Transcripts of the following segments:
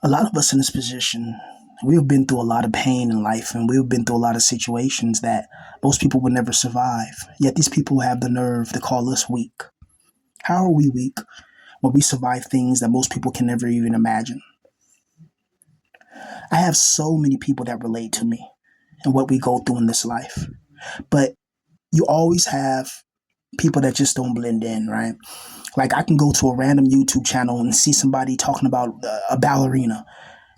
A lot of us in this position, we've been through a lot of pain in life and we've been through a lot of situations that most people would never survive. Yet these people have the nerve to call us weak. How are we weak when we survive things that most people can never even imagine? I have so many people that relate to me and what we go through in this life. But you always have people that just don't blend in, right? Like I can go to a random YouTube channel and see somebody talking about a ballerina.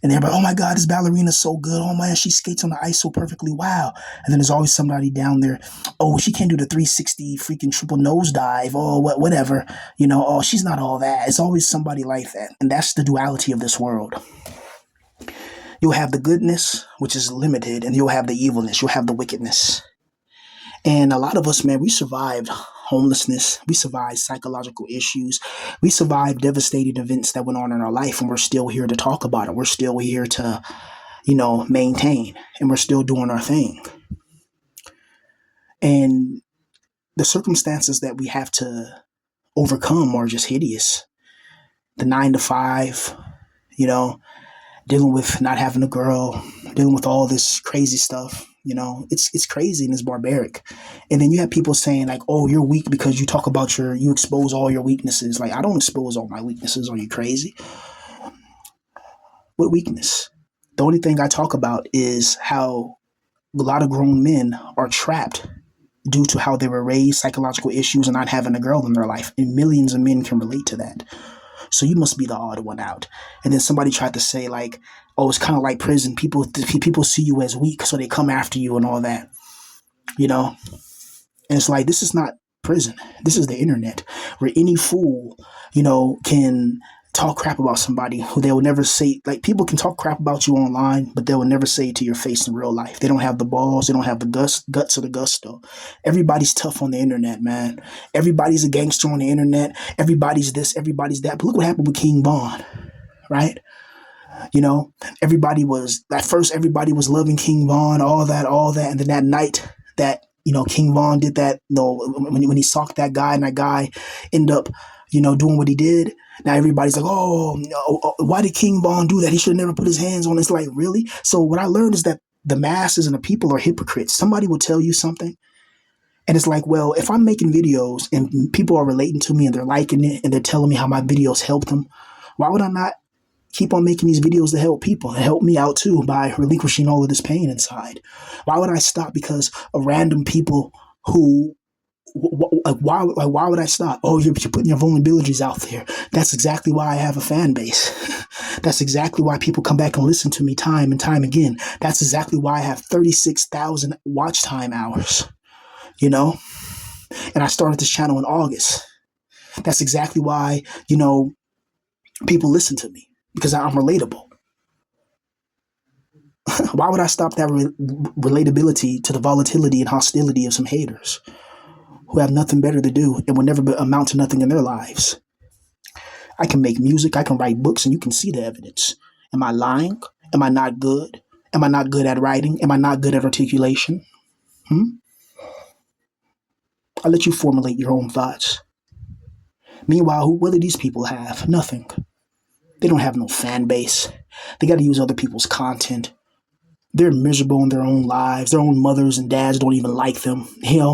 And they're like, oh my God, this ballerina's so good. Oh man, she skates on the ice so perfectly. Wow. And then there's always somebody down there. Oh, she can't do the 360 freaking triple nose dive. Oh, whatever. Oh, she's not all that. It's always somebody like that. And that's the duality of this world. You'll have the goodness, which is limited, and you'll have the evilness. You'll have the wickedness. And a lot of us, man, we survived homelessness. We survived psychological issues. We survived devastating events that went on in our life, and we're still here to talk about it. We're still here to, maintain, and we're still doing our thing. And the circumstances that we have to overcome are just hideous. The 9 to 5, you know, dealing with not having a girl, dealing with all this crazy stuff. It's crazy and it's barbaric. And then you have people saying like, "Oh, you're weak because you talk about you expose all your weaknesses." Like I don't expose all my weaknesses. Are you crazy? What weakness? The only thing I talk about is how a lot of grown men are trapped due to how they were raised, psychological issues, and not having a girl in their life. And millions of men can relate to that. So you must be the odd one out. And then somebody tried to say like, "Oh, it's kind of like prison. People see you as weak, so they come after you and all that." You know, and it's like this is not prison. This is the internet, where any fool, can talk crap about somebody who they will never say. Like people can talk crap about you online, but they will never say it to your face in real life. They don't have the balls. They don't have the guts or the gusto. Everybody's tough on the internet, man. Everybody's a gangster on the internet. Everybody's this. Everybody's that. But look what happened with King Von, right? You know, everybody was at first. Everybody was loving King Von, all that, and then that night that King Von did that. When he socked that guy, and that guy ended up doing what he did. Now everybody's like, oh, why did King Von do that? He should have never put his hands on. It's like, really? So what I learned is that the masses and the people are hypocrites. Somebody will tell you something, and it's like, well, if I'm making videos and people are relating to me and they're liking it and they're telling me how my videos help them, why would I not keep on making these videos to help people and help me out too by relinquishing all of this pain inside? Why would I stop because of random people who why would I stop? Oh, you're putting your vulnerabilities out there. That's exactly why I have a fan base. That's exactly why people come back and listen to me time and time again. That's exactly why I have 36,000 watch time hours, and I started this channel in August. That's exactly why, people listen to me because I'm relatable. Why would I stop that relatability to the volatility and hostility of some haters who have nothing better to do and will never amount to nothing in their lives? I can make music, I can write books, and you can see the evidence. Am I lying? Am I not good? Am I not good at writing? Am I not good at articulation? I'll let you formulate your own thoughts. Meanwhile, what do these people have? Nothing. They don't have no fan base. They got to use other people's content. They're miserable in their own lives. Their own mothers and dads don't even like them.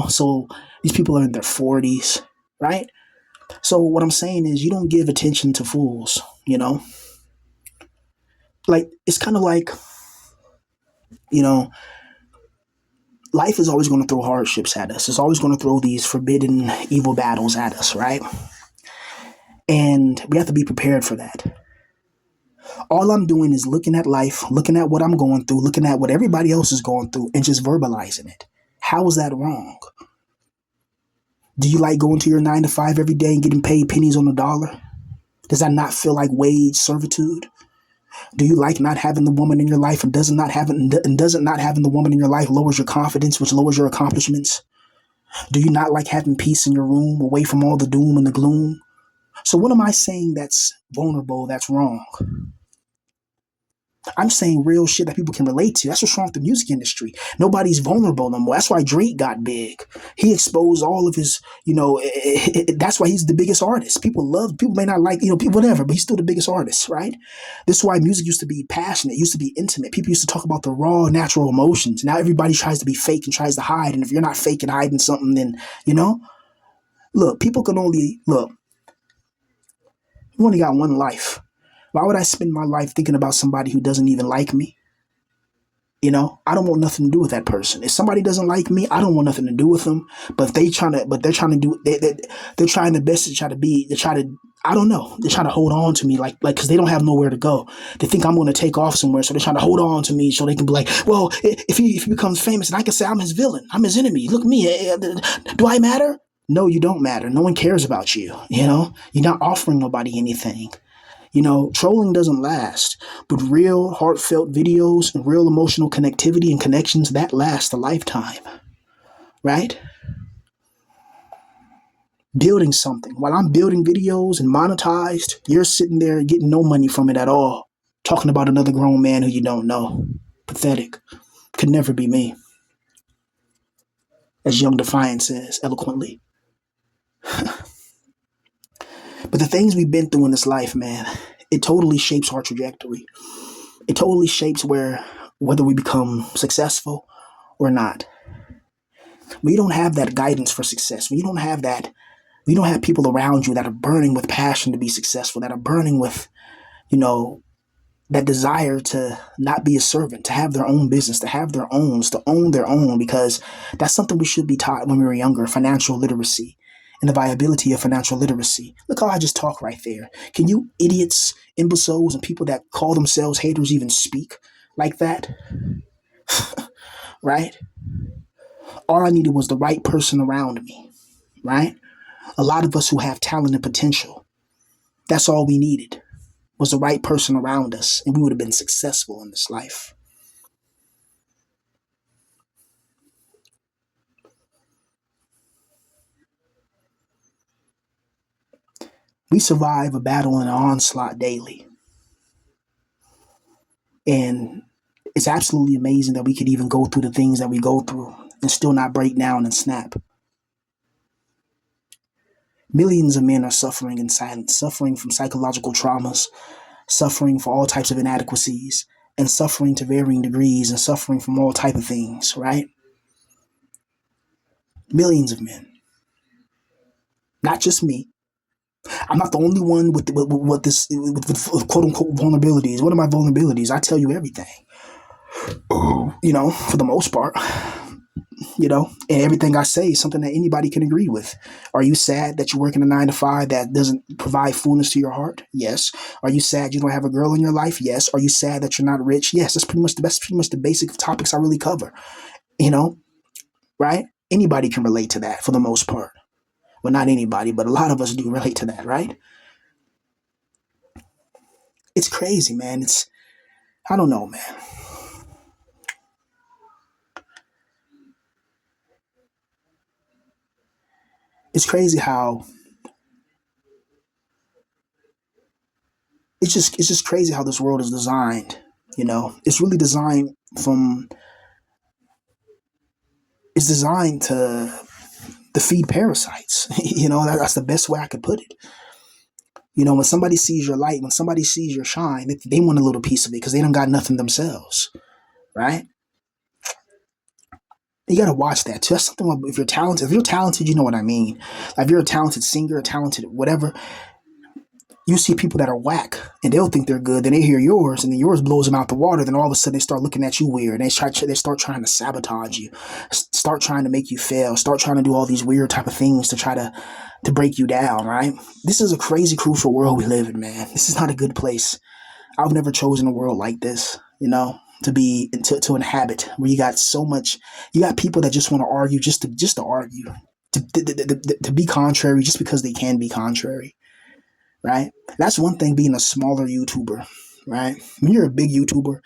So these people are in their 40s, right? So what I'm saying is you don't give attention to fools, Like, it's kind of like, you know, life is always going to throw hardships at us. It's always going to throw these forbidden evil battles at us, right? And we have to be prepared for that. All I'm doing is looking at life, looking at what I'm going through, looking at what everybody else is going through, and just verbalizing it. How is that wrong? Do you like going to your 9 to 5 every day and getting paid pennies on the dollar? Does that not feel like wage servitude? Do you like not having the woman in your life, and doesn't not having the woman in your life lowers your confidence, which lowers your accomplishments? Do you not like having peace in your room, away from all the doom and the gloom? So what am I saying that's vulnerable, that's wrong? I'm saying real shit that people can relate to. That's what's wrong with the music industry. Nobody's vulnerable no more. That's why Drake got big. He exposed all of his, that's why he's the biggest artist. People may not like, people, whatever, but he's still the biggest artist, right? This is why music used to be passionate, used to be intimate. People used to talk about the raw, natural emotions. Now everybody tries to be fake and tries to hide. And if you're not fake and hiding something, then, look, people can only, look, you only got one life. Why would I spend my life thinking about somebody who doesn't even like me? I don't want nothing to do with that person. If somebody doesn't like me, I don't want nothing to do with them. But they're trying they're trying their best I don't know. They're trying to hold on to me because they don't have nowhere to go. They think I'm going to take off somewhere. So they're trying to hold on to me so they can be like, well, if he becomes famous and I can say I'm his villain, I'm his enemy. Look at me. Do I matter? No, you don't matter. No one cares about you. You're not offering nobody anything. Trolling doesn't last, but real heartfelt videos and real emotional connectivity and connections that last a lifetime, right? Building something. While I'm building videos and monetized, you're sitting there getting no money from it at all, talking about another grown man who you don't know. Pathetic. Could never be me, as Young Defiant says eloquently. But the things we've been through in this life, man, it totally shapes our trajectory. It totally shapes whether we become successful or not. We don't have that guidance for success. We don't have people around you that are burning with passion to be successful, that are burning with, that desire to not be a servant, to have their own business, to own their own, because that's something we should be taught when we were younger, financial literacy and the viability of financial literacy. Look how I just talk right there. Can you idiots, imbeciles, and people that call themselves haters even speak like that? Right? All I needed was the right person around me, right? A lot of us who have talent and potential, that's all we needed was the right person around us, and we would have been successful in this life. We survive a battle and an onslaught daily. And it's absolutely amazing that we could even go through the things that we go through and still not break down and snap. Millions of men are suffering in silence, suffering from psychological traumas, suffering for all types of inadequacies, and suffering to varying degrees, and suffering from all type of things, right? Millions of men. Not just me. I'm not the only one with quote unquote vulnerabilities. What are my vulnerabilities? I tell you everything. For the most part. And everything I say is something that anybody can agree with. Are you sad that you're working a 9 to 5 that doesn't provide fullness to your heart? Yes. Are you sad you don't have a girl in your life? Yes. Are you sad that you're not rich? Yes. That's pretty much the basic topics I really cover. Right? Anybody can relate to that for the most part. Well, not anybody, but a lot of us do relate to that, right? It's crazy, man. I don't know, man. It's crazy how it's just crazy how this world is designed. It's really it's designed to feed parasites. That's the best way I could put it. When somebody sees your light, when somebody sees your shine, they want a little piece of it because they don't got nothing themselves, right? You gotta watch that too. That's something. If you're talented, you know what I mean. Like if you're a talented singer, a talented whatever, you see people that are whack and they'll think they're good. Then they hear yours, and then yours blows them out the water. Then all of a sudden they start looking at you weird. And they start trying to sabotage you, start trying to make you fail, start trying to do all these weird type of things to try to break you down. Right? This is a crazy, crucial world we live in, man. This is not a good place. I've never chosen a world like this. To inhabit, where you got people that just want to argue just to argue, to be contrary just because they can be contrary, right? That's one thing being a smaller YouTuber, right? When you're a big YouTuber,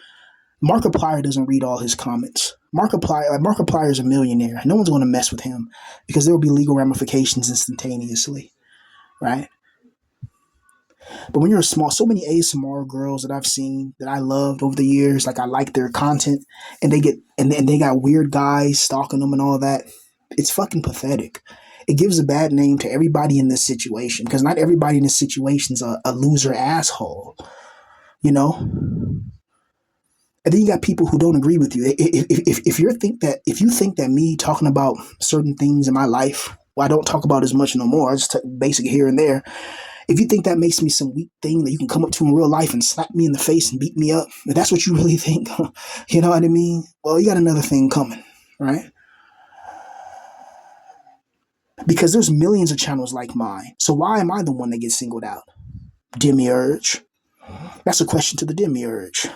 Markiplier doesn't read all his comments. Markiplier is a millionaire. No one's going to mess with him because there will be legal ramifications instantaneously, right? But when you're a small, so many ASMR girls that I've seen that I loved over the years, like I like their content, and they got weird guys stalking them and all that. It's fucking pathetic. It gives a bad name to everybody in this situation because not everybody in this situation's a loser asshole, you know. And then you got people who don't agree with you. If you think that me talking about certain things in my life, well, I don't talk about as much no more. I just basic here and there. If you think that makes me some weak thing that you can come up to in real life and slap me in the face and beat me up, if that's what you really think, you know what I mean? Well, you got another thing coming, right? Because there's millions of channels like mine. So why am I the one that gets singled out? Demiurge. That's a question to the Demiurge.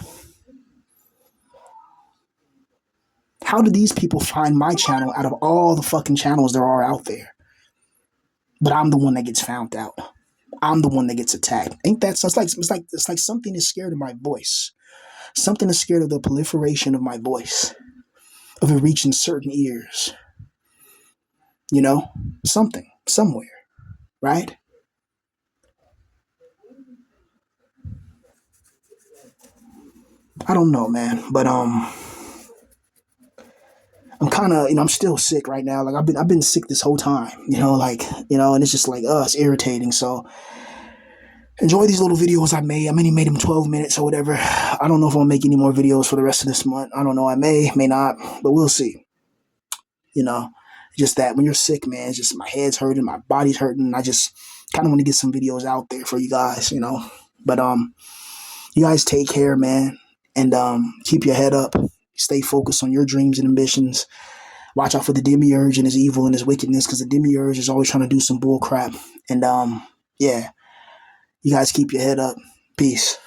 How do these people find my channel out of all the fucking channels there are out there? But I'm the one that gets found out. I'm the one that gets attacked. Ain't that so? It's like something is scared of my voice. Something is scared of the proliferation of my voice, of it reaching certain ears. You know, something somewhere, right? I don't know, man, but I'm kind of, I'm still sick right now. Like I've been sick this whole time, and it's just like, it's irritating. So enjoy these little videos I made. I only made them 12 minutes or whatever. I don't know if I'll make any more videos for the rest of this month. I don't know. I may not, but we'll see. You know, just that when you're sick, man, it's just my head's hurting, my body's hurting. I just kind of want to get some videos out there for you guys. But you guys take care, man, and keep your head up. Stay focused on your dreams and ambitions. Watch out for the demiurge and his evil and his wickedness, because the demiurge is always trying to do some bull crap. And yeah, you guys keep your head up. Peace.